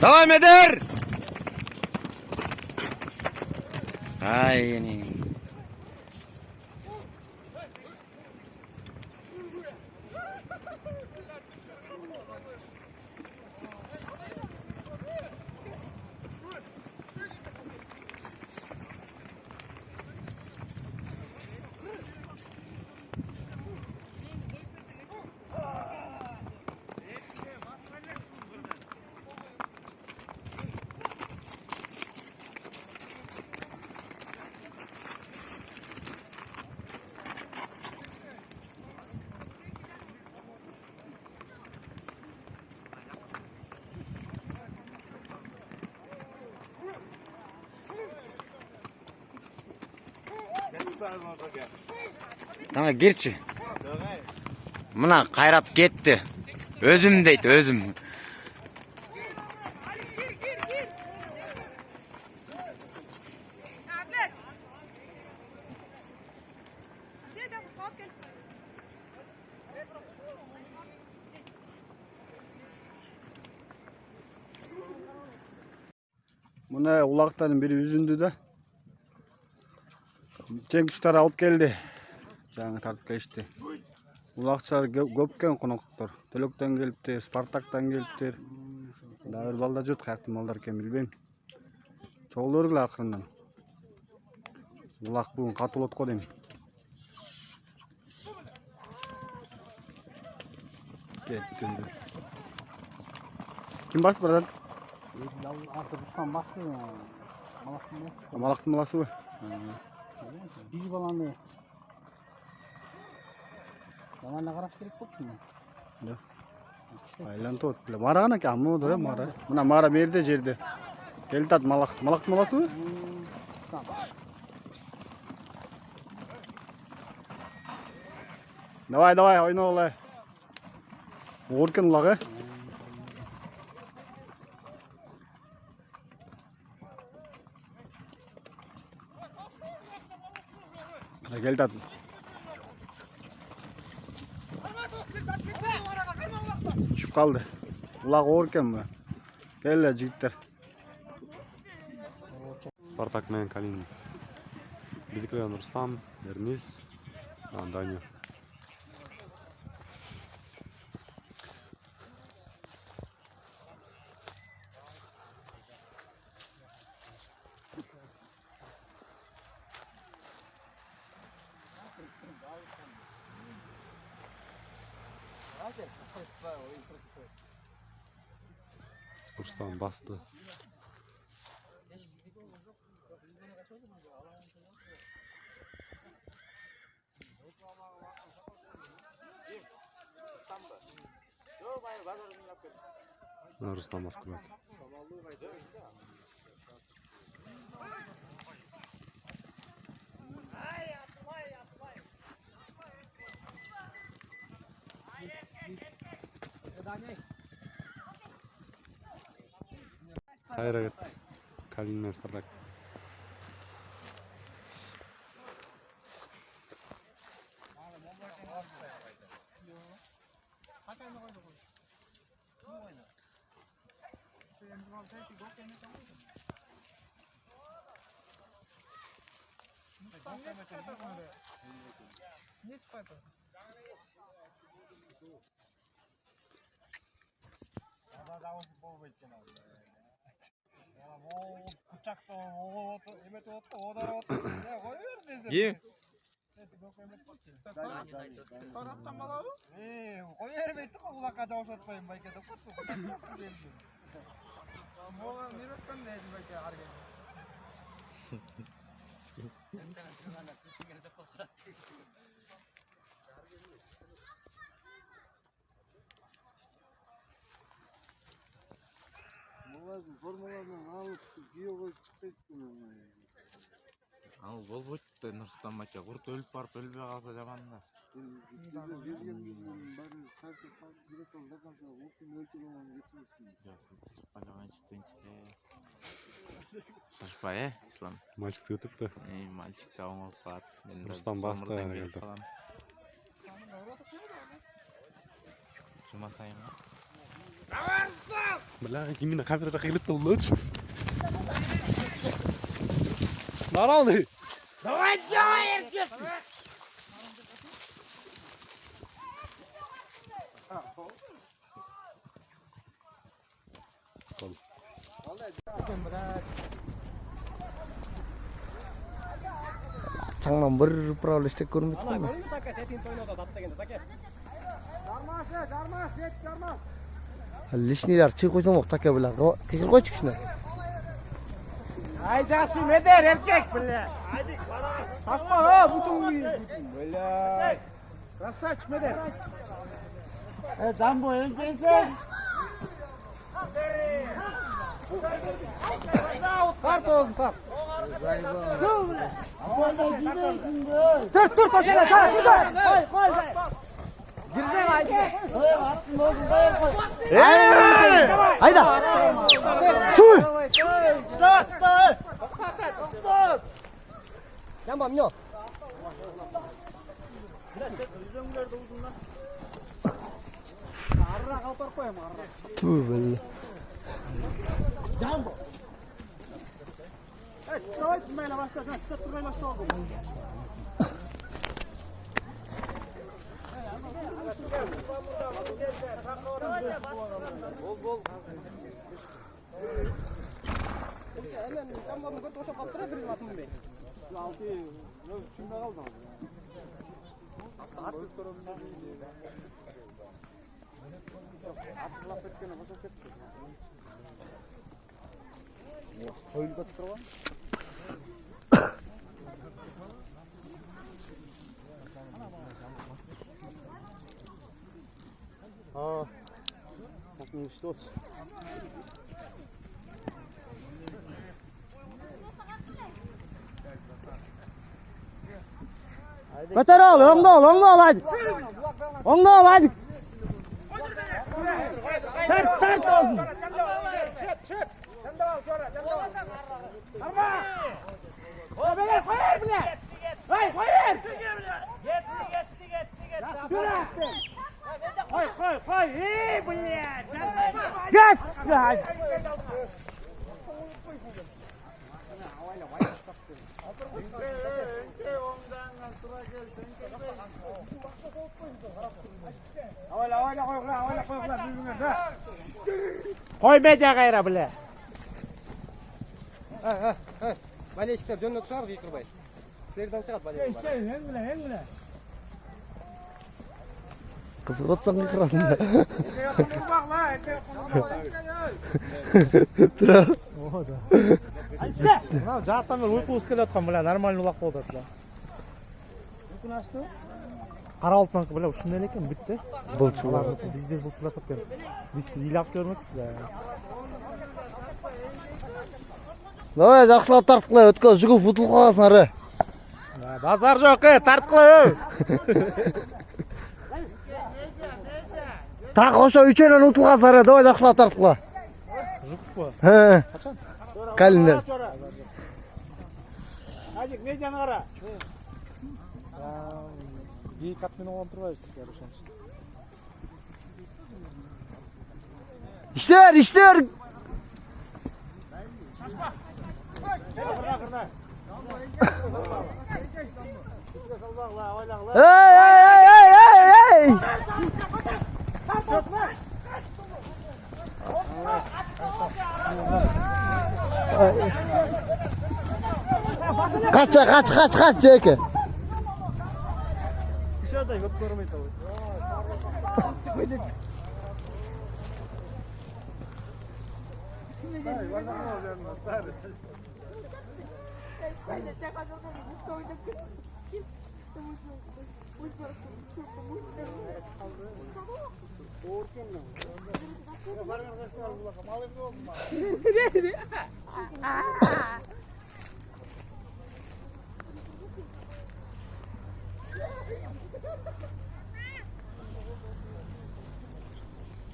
Devam eder. Aynen. Sana girçi. Mına kayrap gitti. Özüm deydi, özüm. Mına ulaktan biri üzündü de. Tengkuşlar alıp geldi. Жаңы тартып келишти. Улакчылар көп экен коноктор. Төлөктөн келиптир, Спартактан келиптир. Дагы бир балдар жут, каяктын балдар экенин билбейм. Чогулу бергиле акырындан. Улак бүгүн катуу болот го дейм. Кетти. Ким басып барат? Рустам басты. Малактын баласыбы? Биз баланы Заманына караш керек болчуму? Да. Айлантып атып. Мараган экен, амму да мара. Мына мара берде жерде. Келтат малактын баласыбы? Давай, ойногула. Оор экен улагы. Келтат. Düşüp kaldı. Ulak оор eкен bu. Келе жигиттер. Спартак менен Калин. Биздикилер Рустам, Эрнис, Даня. Рустам басты. Рустам басып келет. Кайра кетти. Калин менен Спартак. Не спать. Ye. Таратчан балабы? Кой бербейт го улакка жабышып атпайм байке деп койту. Мога не өткөн дейт байке арген. Буларды формалардан алып күйөөгө чыкпайт күнү. Ал болбойт да Нурсултан бака курт өлүп барып өлбөй калса жаман да. Шашпай, Ислам. Мальчик өтүп да. Мальчик да оңолуп калат. Рустам басты келди. Жуматайым. Бля, именно камерада қиылып толды. Наралды. Чаңнан бір правил істеп көрмейді ма? Лишнилер чый қойсам оқ таке біле. Кекір қойшы кішіне. Ай жақсы медер еркек бля. Сашма ha bütün bля. Красавчик медер. Замбо енгейсен. Тарт oğlum тарт. Dur koşana tarт. Koy. Girme haydi. Koy attın oğlum koy. Айда! Чуй! Стой. Ямба, мё! Арра қалпарып қоям арра. Ту, бля. Jambo. Стой, мені бастасын. Тұрмай баста олды. Götür al, onu da al hadi. Onu da al hadi. Tart oğlum. Koy. İyi блядь. Yes! Hadi. Koy medya gayra bile. Болельщиктер жөнөк шығар Викирбай. Сіздерден шығады болельщиктер. Қызық отсаң қиқырадың да. Жақтан бір ұйқы келе жатқан бля, нормальный ұлақ болды бля. Ұйқын ашты. Қара алтын бля, ұшындай екен бітті. Бұлшылар. Бізде бұлшылар сатқан. Біз илап көрмекпіз бля. Давай жақсылап тартқылай, өткен жүгіп бұтыл қаласын ары. Базар жоқ, тартқылай. Тақ оша үшенен ұтылған сары, давай жақсылап тартқыла. Жұқып қой. Қачан? Календер. Адик, медианы қара. Ей катмен оған тұрбайыз. İşler. Hey! Kaç Ceke. Dışarıda yok görmeyi tabii.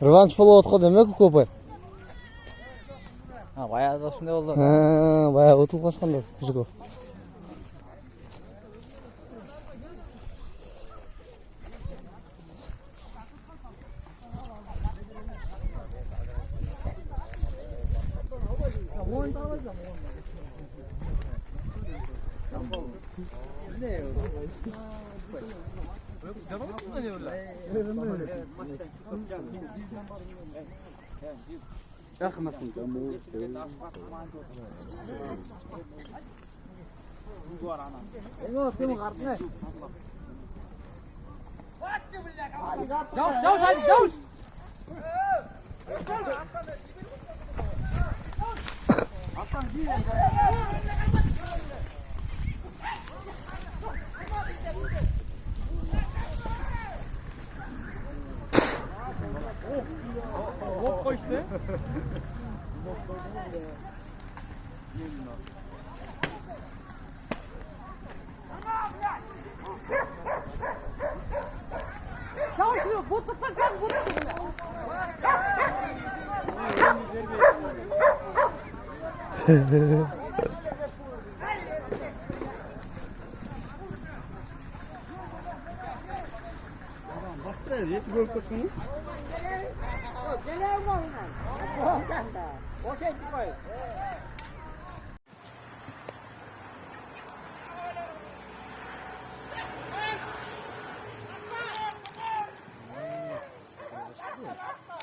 Rıvanç falan otqa demek ki köpü. Ha, bayağı da şunday oldu. Bayağı otul kaçqanda Жигов. Jauh hadi jauh.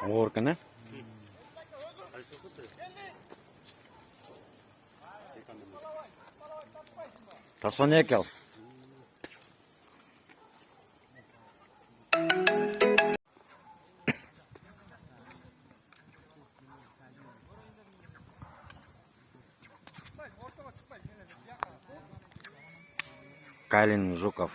Orkana. Tasonye kel. Калин Жуков.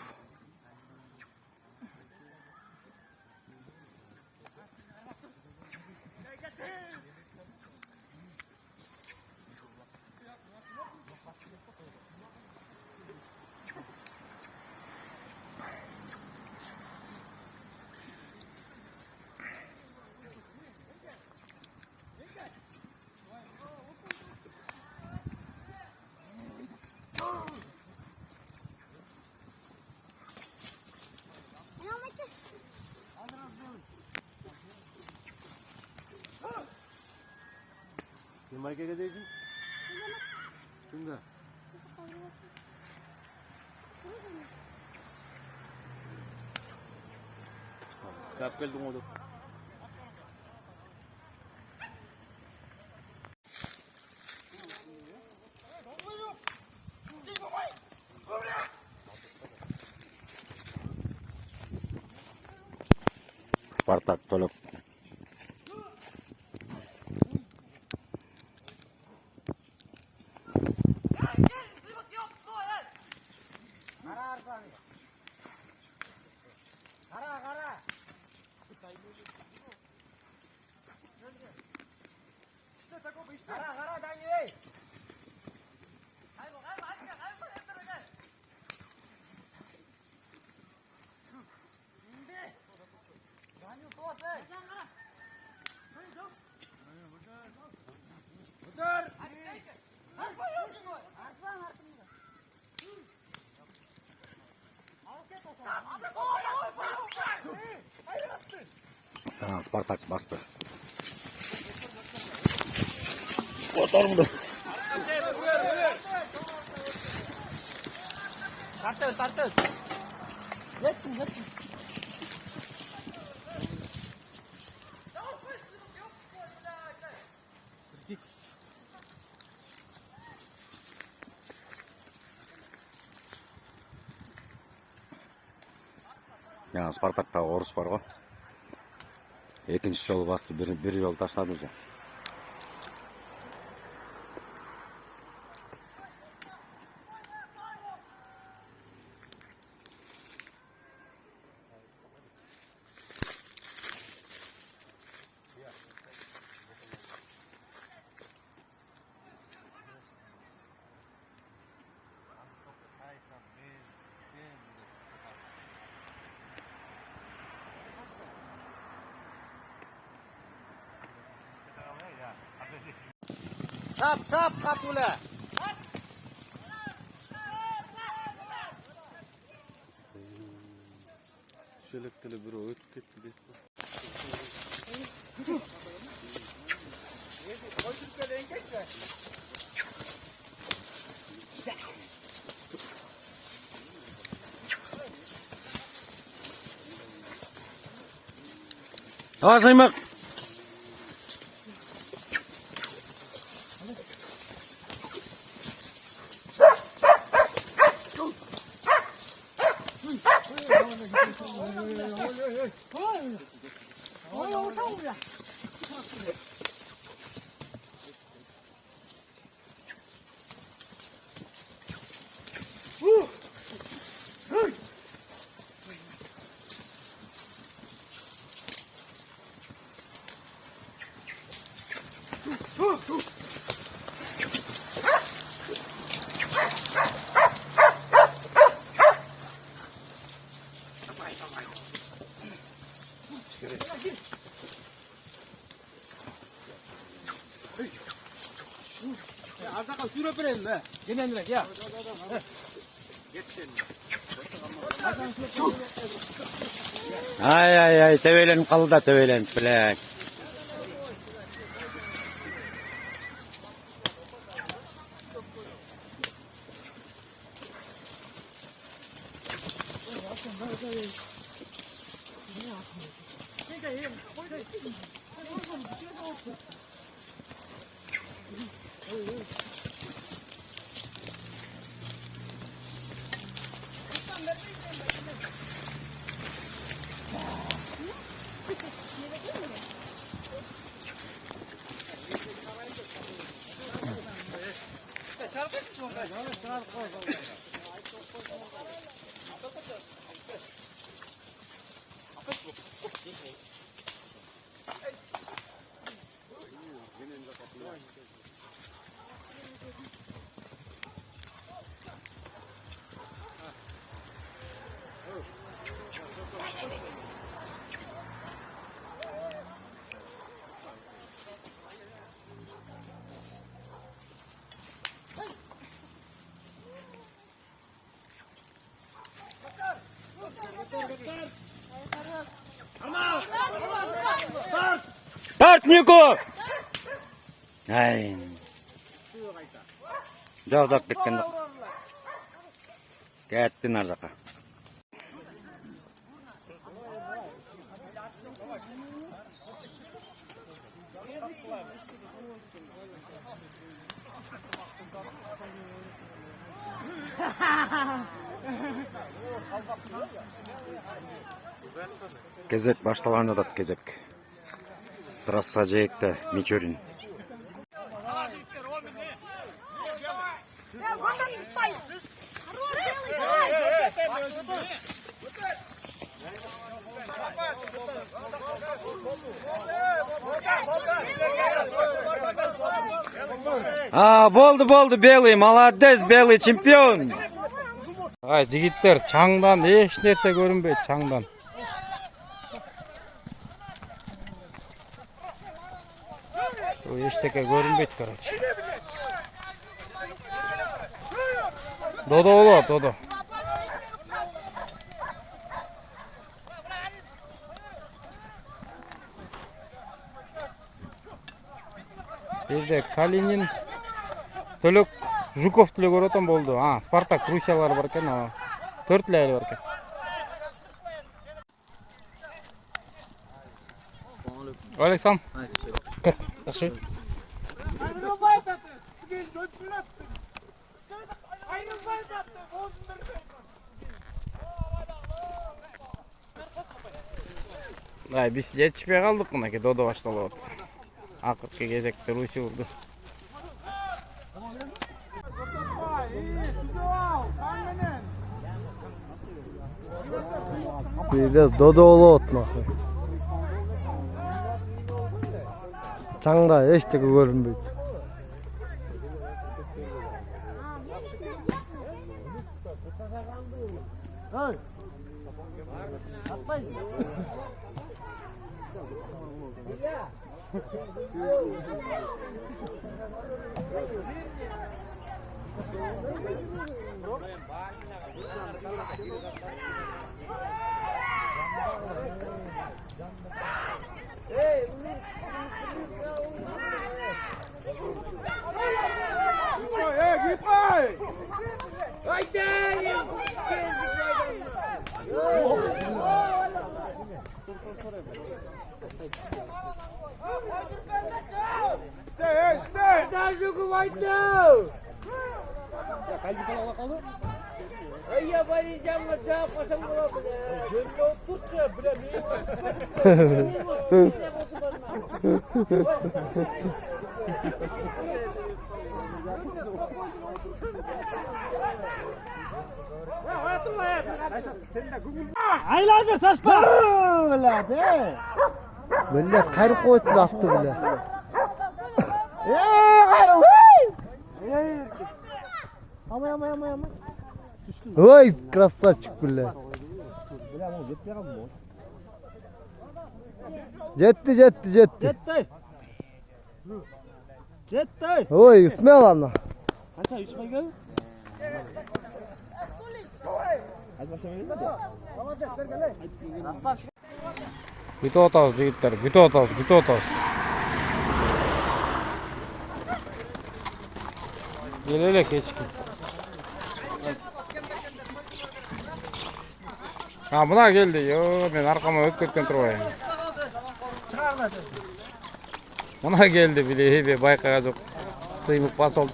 Markete değildin? Kimde? Sıkap geldim oldu. Спартак Толек. Спартак басты. Oturdu. Tartır. Yetsin. Жаңа Спартактағы орыс бар ғой. Екінші жолы басты, бір жол таштады уже. Çap kapıla. Şöyle bir öğüt gitti. 아, 사이막. 잠깐 뒤로 빼냈네. 걔네 아니라 야. Ay, tevelenip kaldı da tevelenip bilek. Start Nico! Ay. Jauh ketken. Kettin arzaka. Кезек башталган атат кезек. Трасса жээкте Мичурин. Болду, белый, молодец, белый чемпион. Ай, жигиттер, чаңдан эч нерсе көрүнбөйт, чаңдан. Эчтеке көрүнбөйт, короче. Додо болот, додо. Бирде Калинин, Төлөк Жуков деле көрүп атам болду. Спартак, Русиялар бар экен, 4 эле айыл бар экен. Алексам. Yaxshi. Biz yetişmeye kaldık buna ki Dodo başladı. Akırkı gezekte Rusi vurdu. Bir de Dodo'lu otmakı. Çangda eşteki görünmüyor. Aylandı saçma. Millet kayrık koyup attı bile. Ama. Oy krasavчик bile. Jetti. Yetti. Oy İsmail ana. Qancha uchmaga? Күтіп отырмыз жігіттер, күтіп отырмыз. Келеле кечки. Мына келді. Мен арқама өтіп кеткен тұрғайын. Мына келді біле, байқаға жоқ. Сыймық басылды.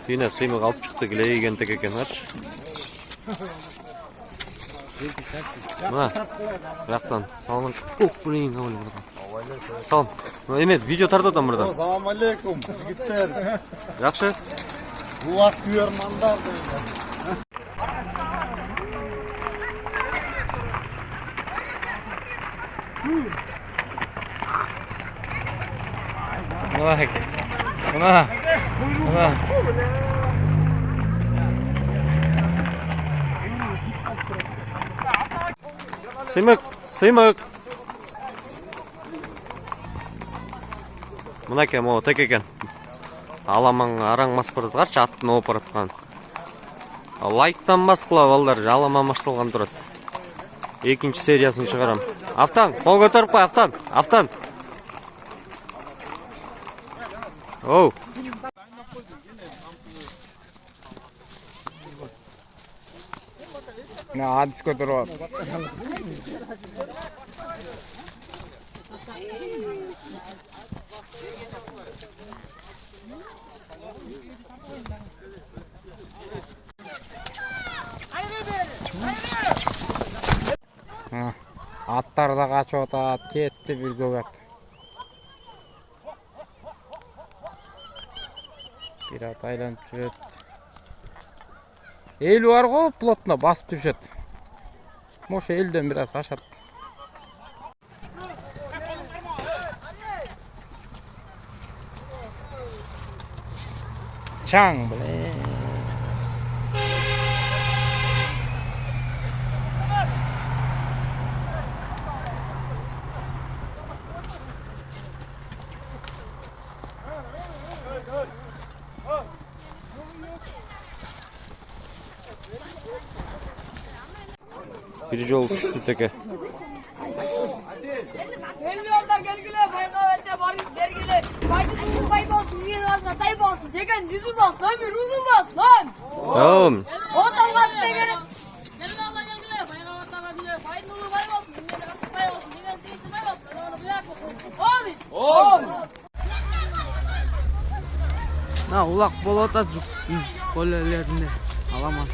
Yine sıymak alıp çıktı gile iyi gentek eken aç. Buna. Bıraktan. Sağolun. Burayın kavali buradan. Sağ ol. Evet video tartadan buradan. Assalamu alaikum. Jigitler. Yaxşı. Bulak kuyarmanlar. Buna. Sıymak. Mına kem o tek eken. Аламан араң мас барады қаршы аттын оп баратқан. Лайктан мас қыла балдар, алама машталған тұрады. Екінші сериясын шығарам. Автан, қол көтеріп қой, Автан. Оу. Адыс көтеріп. Аттар да қачып атат, кетті бір көбәт. Bir at aylanып жүрет. Ел бар ғой, плотно басып düşет. Моша елден biraz ашат. Чаң, блин. Bir yol düştü teke. Yollar gelgile, baygavet'te barış dergile. Baydın bay basın, niye varsa tay basın. Çeken yüzü bas lan, bir uzun bas lan. Oğlum. Otan basın gelin. Gelin Allah gelgile, baygavet'te bile. Baydın ulu bay basın, niye varsa tay basın. Niye varsa bay basın. Onu bırak bakın. Oğlum. Na ulak bolot at kollelerinde. Alamam.